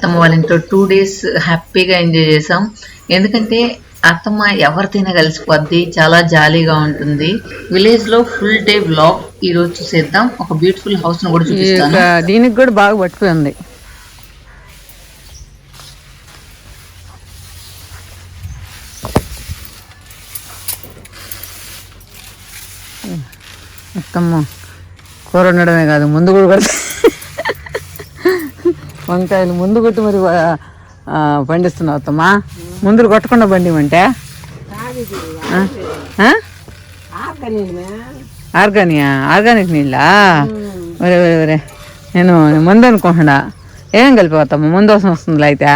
అత్తమ్మ వాళ్ళ ఇంట్లో 2 days హ్యాపీగా ఎంజాయ్ చేసాం. ఎందుకంటే అత్తమ్మ ఎవరితోనే కలిసిపోద్ది, చాలా జాలీగా ఉంటుంది. విలేజ్ లో ఫుల్ డే వ్లాగ్ ఈ రోజు చూసేద్దాం. ఒక బ్యూటిఫుల్ హౌస్ ను కూడా చూపిస్తాను. దీనికి కూడా బాగా పట్టుకుంది. అత్తమ్మ కూర ఉండడమే కాదు, ముందు కూడా కొడుతుంది. వంకాయలు ముందు కొట్టి మరి పండిస్తున్నావు అత్తమ్మ. ముందు కొట్టకుండా పండిమంటే ఆర్గానిక్ నీళ్ళా? ఒరే ఒరే ఒరే, నేను ముందు అనుకుంటున్నా. ఏమేం కలిపి అత్తమ్మ? ముందు అవసరం వస్తుందిలే అయితే.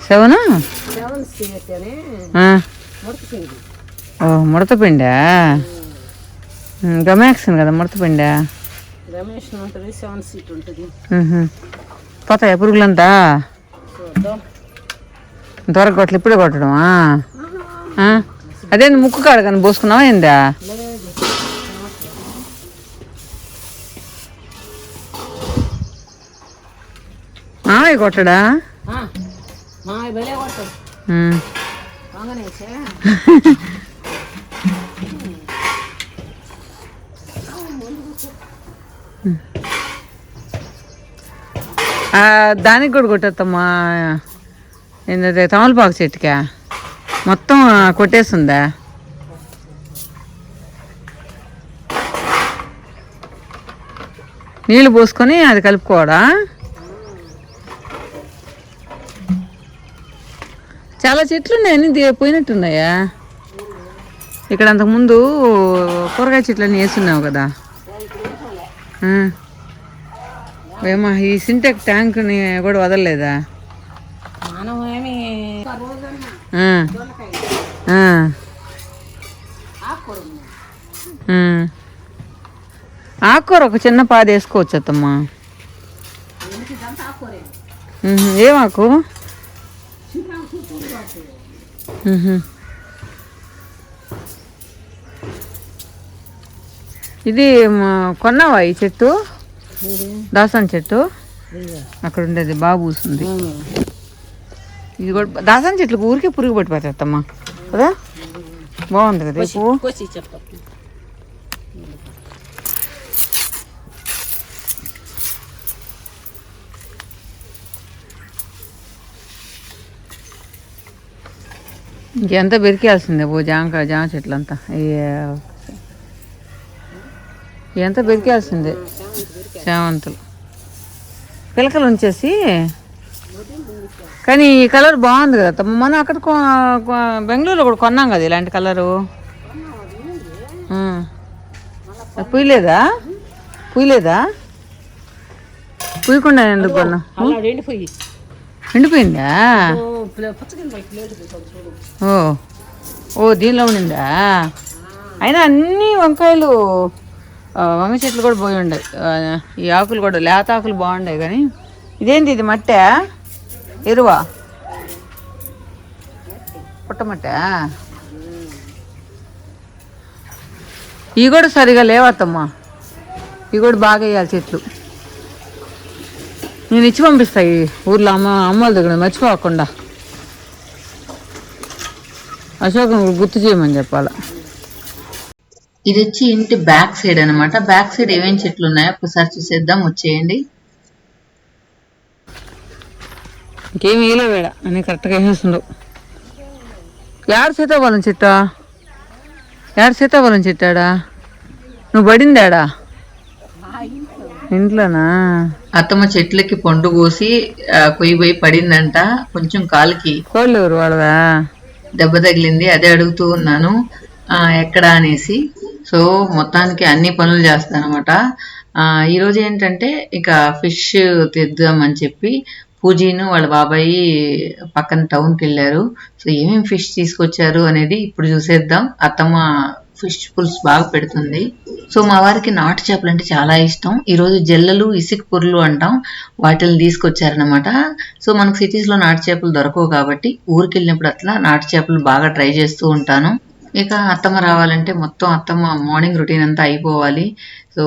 సెవెను ముడత పిండా? గమాక్సిన్ కదా ముడత పిండా? పోతాయా పురుగులంతా? త్వరగా కొట్టలు ఇప్పుడే కొట్టడమా? అదేంది ముక్కు కాడ కానీ పోసుకున్నావా ఏందా? మామయ్య కొట్టడా? దానికి కూడా కొట్టేస్తామ్మా. ఏంటంటే తమలపాకు చెట్టుకా మొత్తం కొట్టేస్తుందా? నీళ్ళు పోసుకొని అది కలుపుకోవడా? చాలా చెట్లు ఉన్నాయని పోయినట్టున్నాయా? ఇక్కడ అంతకుముందు కూరగాయ చెట్లన్నీ వేస్తున్నావు కదా. ఏమా ఈ సింటెక్ ట్యాంక్ని కూడా వదలలేదా? ఆకుకూర ఒక చిన్న పాది వేసుకోవచ్చు అత్తమ్మా. ఏమాకు? ఇది కొన్నావా ఈ చెట్టు? దాసాన్ చెట్టు అక్కడ ఉండేది బాగా పూస్తుంది. ఇది కూడా దాసాన్ చెట్లకు ఊరికే పురుగు పట్టిపోతామ్మా కదా. బాగుంది కదా ఈ పువ్వు. ఇంకెంత బెరికేయాల్సిందే జామ చెట్లంతా ఎంత బెరికేయాల్సిందే. చామంతులు పిలకలు ఉంచేసి. కానీ ఈ కలర్ బాగుంది కదా మనం అక్కడ బెంగళూరులో కూడా కొన్నాం కదా ఇలాంటి కలరు. పూయలేదా? పూయకుండా ఎందుకు కొన్నా? ఎండిపోయిందా? ఓ దీనిలో ఉండిందా? అయినా అన్ని వంకాయలు వంగ చెట్లు కూడా పోయి ఉండే. ఈ ఆకులు కూడా లేత ఆకులు బాగుండే. కానీ ఇదేంటి ఇది? మట్టా ఎరువా? పుట్టమట్ట? ఇవి కూడా సరిగా లేవత్తమ్మా. ఇవి కూడా బాగా వేయాలి చెట్లు. నేను ఇచ్చి పంపిస్తాయి ఊర్లో అమ్మల దగ్గర మర్చిపోకుండా. అశోకం గుర్తు చేయమని చెప్పాల. ఇది వచ్చి ఇంటి బ్యాక్ సైడ్ అనమాట. బ్యాక్ సైడ్ ఏమేమి చెట్లు ఉన్నాయో ఒకసారి చూసేద్దాం, వచ్చేయండి. ఇంకేం వేయలే వేడ అని కరెక్ట్గా వేసేస్తుండవు. ఏడు సీతాఫలం చెట్టాడా? నువ్వు పడిందాడా? ఇంట్లోనా? అత్తమ్మ చెట్లకి పండు కోసి కొయ్యి పడిందంట. కొంచెం కాలుకి కోళ్ళు ఎవరు వాళ్ళదా దెబ్బ తగిలింది. అదే అడుగుతూ ఉన్నాను ఎక్కడా అనేసి. సో మొత్తానికి అన్ని పనులు చేస్తానమాట. ఈరోజు ఏంటంటే ఇక ఫిష్ తెద్దామని చెప్పి పూజీను వాళ్ళ బాబాయి పక్కన టౌన్కి వెళ్ళారు. సో ఏమేమి ఫిష్ తీసుకొచ్చారు అనేది ఇప్పుడు చూసేద్దాం. అత్తమ్మ ఫిష్ పులుసు బాగా పెడుతుంది. సో మా వారికి నాటు చేపలు అంటే చాలా ఇష్టం. ఈరోజు జల్లలు ఇసుక పుర్లు అంటాం, వాటిని తీసుకొచ్చారనమాట. సో మనకు సిటీస్లో నాటు చేపలు దొరకవు కాబట్టి ఊరికి వెళ్ళినప్పుడు అట్లా నాటు చేపలు బాగా ట్రై చేస్తూ ఉంటాను. ఇక అత్తమ్మ రావాలంటే మొత్తం అత్తమ్మ మార్నింగ్ రొటీన్ అంతా అయిపోవాలి. సో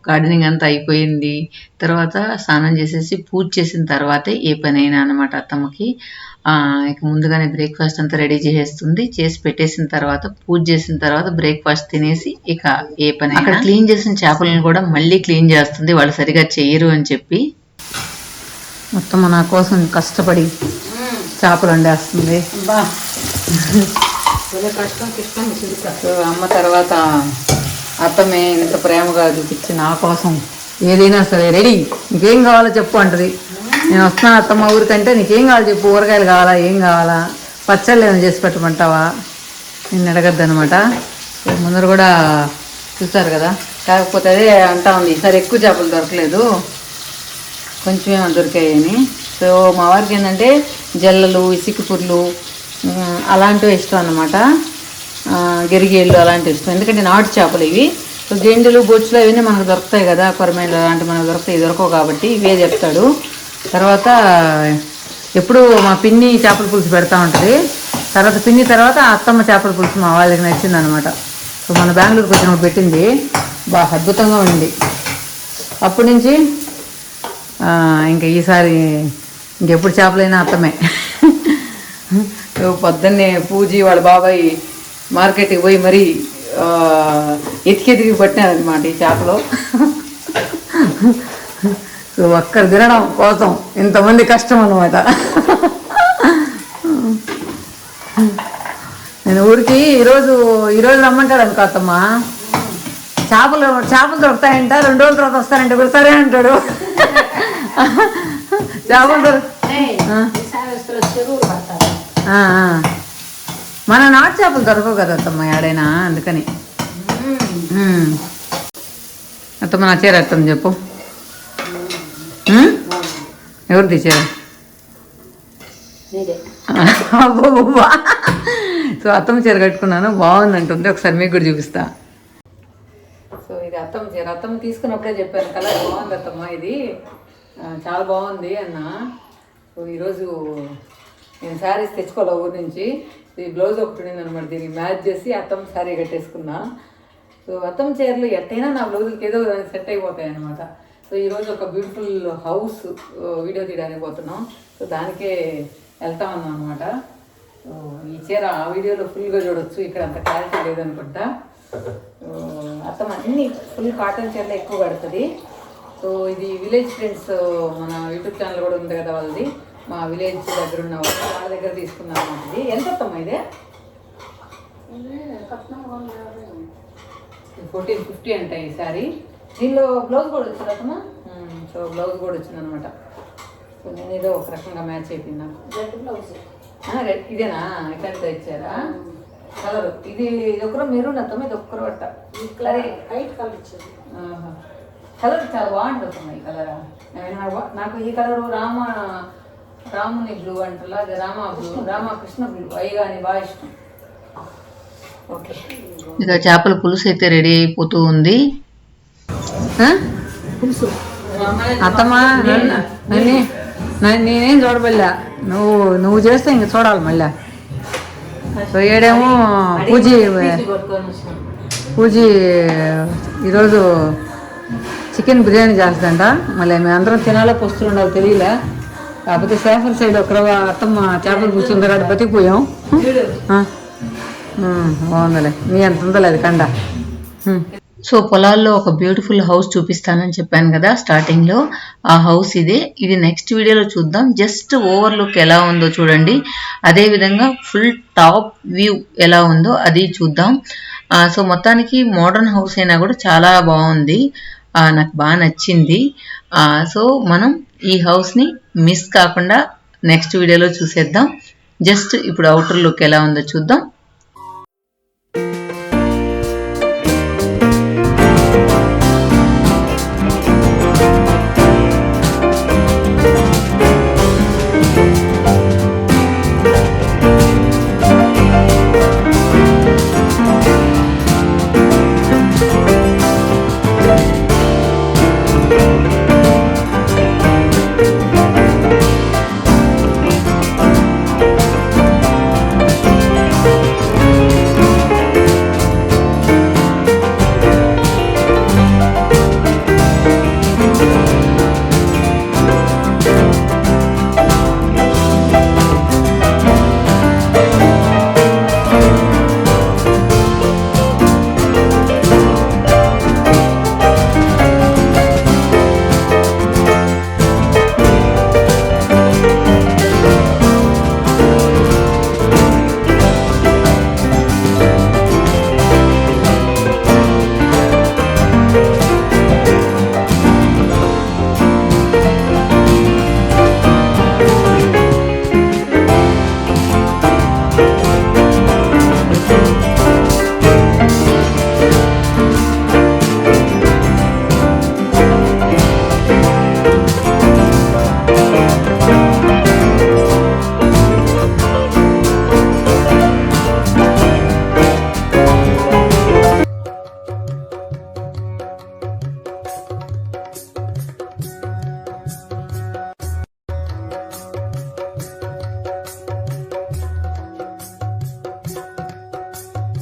గార్డెనింగ్ అంతా అయిపోయింది. తర్వాత స్నానం చేసేసి పూజ చేసిన తర్వాతే ఏ పనైనా అనమాట అత్తమ్మకి. ఇక ముందుగానే బ్రేక్ఫాస్ట్ అంతా రెడీ చేసేస్తుంది. చేసి పెట్టేసిన తర్వాత పూజ చేసిన తర్వాత బ్రేక్ఫాస్ట్ తినేసి ఇక ఏ పని అక్కడ క్లీన్ చేసిన చేపలను కూడా మళ్ళీ క్లీన్ చేస్తుంది, వాళ్ళు సరిగా చెయ్యరు అని చెప్పి. మొత్తం నా కోసం కష్టపడి చేపలు వండేస్తుంది. సో అమ్మ తర్వాత అత్తమే ఇంత ప్రేమగా చూపించి నా కోసం ఏదైనా సరే రెడీ, నీకేం కావాలో చెప్పు అంటది. నేను వస్తున్నాను అత్తమ్మ ఊరికంటే నీకేం కావాలో చెప్పు, ఊరగాయలు కావాలా, ఏం కావాలా, పచ్చళ్ళు ఏమైనా చేసి పెట్టమంటావా, నేను అడగద్దు అనమాట. ముందర కూడా చూస్తారు కదా, కాకపోతే అదే అంటా ఉంది ఈసారి ఎక్కువ చేపలు దొరకలేదు, కొంచెం దొరికాయని. సో మా వారికి ఏంటంటే జల్లలు, ఇసుకపుర్లు అలాంటివి ఇష్టం అన్నమాట, గెరిగేళ్ళు అలాంటివి ఇష్టం, ఎందుకంటే నాటు చేపలు ఇవి. సో గెండెలు, బొచ్చులు అవన్నీ మనకు దొరుకుతాయి కదా, కొరమేళ్ళు అలాంటివి మనకు దొరుకుతాయి, దొరకవు కాబట్టి ఇవే చెప్తాడు. తర్వాత ఎప్పుడు మా పిన్ని చేపల పులుసు పెడతా ఉంటుంది, తర్వాత పిన్ని తర్వాత అత్తమ్మ చేపల పులుసు మా వాళ్ళకి నచ్చింది అనమాట. సో మన బెంగళూరుకి వచ్చినప్పుడు పెట్టింది, బాగా అద్భుతంగా ఉంది. అప్పటి నుంచి ఇంకా ఈసారి ఇంకెప్పుడు చేపలైనా అత్తమే. పొద్దున్నే పూజి వాళ్ళ బాబాయ్ మార్కెట్కి పోయి మరీ ఎతికి పట్టినారనమాట ఈ చేపలు. సో ఒక్కరు తినడం కోసం ఇంతమంది కష్టం అనమాట. నేను ఊరికి ఈరోజు రమ్మంటాడు అనుకో అత్తమ్మ, చేపలు దొరుకుతాయంట, 2 రోజుల తర్వాత వస్తానంటే కూడా సరే అంటాడు. చేపలు మన నాటు చేపలు దొరకవు కదా అత్తమ్మ ఏడైనా, అందుకని. అత్తమ్మ నా చీర అత్తమ్మ చెప్పు, ఎవరు తీసారు? అబ్బా. సో అత్తమ్మ చీర కట్టుకున్నాను, బాగుంది అంటుంది, ఒకసారి మీకు కూడా చూపిస్తా. సో ఇది అత్తమ్మ చీర, అత్తమ్మ తీసుకున్నప్పుడే చెప్పాను కలర్ బాగుంది అత్తమ్మ, ఇది చాలా బాగుంది అన్న. సో ఈరోజు నేను శారీస్ తెచ్చుకోవాలి ఊరి నుంచి, ఈ బ్లౌజ్ ఒకటి ఉండింది అనమాట, దీనికి మ్యాచ్ చేసి అత్తమ్మ శారీ కట్టేసుకున్నా. సో అత్తమ్మ చీరలు ఎట్టయినా నా బ్లౌజులకి ఏదో దానికి సెట్ అయిపోతాయి అనమాట. సో ఈరోజు ఒక బ్యూటిఫుల్ హౌస్ వీడియో తీయడానికి పోతున్నాం, సో దానికే వెళ్తా ఉన్నాం అనమాట. సో ఈ చీర ఆ వీడియోలో ఫుల్గా చూడొచ్చు, ఇక్కడ అంత క్లారిటీ లేదనుకుంటా. అత్తమ్మ అన్ని ఫుల్ కాటన్ చీరలు ఎక్కువ కడుతుంది. సో ఇది విలేజ్ ఫ్రెండ్స్ మన యూట్యూబ్ ఛానల్ కూడా ఉంది కదా వాళ్ళది, మా విలేజ్ దగ్గర ఉన్న వాళ్ళ దగ్గర తీసుకున్నాం అన్నమాట. ఇది ఎంత అత్తమ్మ? ఇదే 1450 అంట ఈ సారీ. దీనిలో బ్లౌజ్ కూడా వచ్చింది అత్తమ్మ. సో బ్లౌజ్ కూడా వచ్చింది అనమాట. సో నేను ఏదో ఒక రకంగా మ్యాచ్ అయిపోయింది రెడ్ బ్లౌజ్. ఇదేనా ఇక్కడితో ఇచ్చారా కలర్? ఇది ఒకరు మెరూన్ అత్తమ్మ, ఇది ఒక్కరు అట్ట వైట్ కలర్ ఇచ్చారు. కలర్ చాలా బాగుంటుంది అత్తమ్మ ఈ కలర్. నాకు ఈ కలరు రాముని బ్లూ అంటలా, అది రామకృష్ణ బ్లూ అవి కానీ బాగా ఇష్టం. ఓకే, ఇక చేపల పులుసు అయితే రెడీ అయిపోతూ ఉంది. పులుసు అత్తమ్మ నేనేం చూడబల్లా, నువ్వు చేస్తే ఇంక చూడాలి మళ్ళా. సో ఏడేమో పూజీ ఈరోజు చికెన్ బిర్యానీ చేస్తుందంట, మళ్ళీ మేము అందరం తినాలో పొస్తులు ఉండాలి తెలియలే. కాకపోతే సేఫర్ సైడ్ ఒక అత్తమ్మ చేపలు కూర్చుంది కాబట్టి బతికిపోయాం. బాగుందిలే, నీ అంత ఉందలే అది కండ. సో పొలాల్లో ఒక బ్యూటిఫుల్ హౌస్ చూపిస్తానని చెప్పాను కదా స్టార్టింగ్ లో, ఆ హౌస్ ఇది నెక్స్ట్ వీడియోలో చూద్దాం. జస్ట్ ఓవర్లుక్ ఎలా ఉందో చూడండి, అదే విధంగా ఫుల్ టాప్ వ్యూ ఎలా ఉందో అది చూద్దాం. సో మొత్తానికి మోడర్న్ హౌస్ అయినా కూడా చాలా బాగుంది, నాకు బాగా నచ్చింది. సో మనం ఈ హౌస్ ని మిస్ కాకుండా నెక్స్ట్ వీడియోలో చూసేద్దాం. జస్ట్ ఇప్పుడు అవుటర్ లుక్ ఎలా ఉందో చూద్దాం.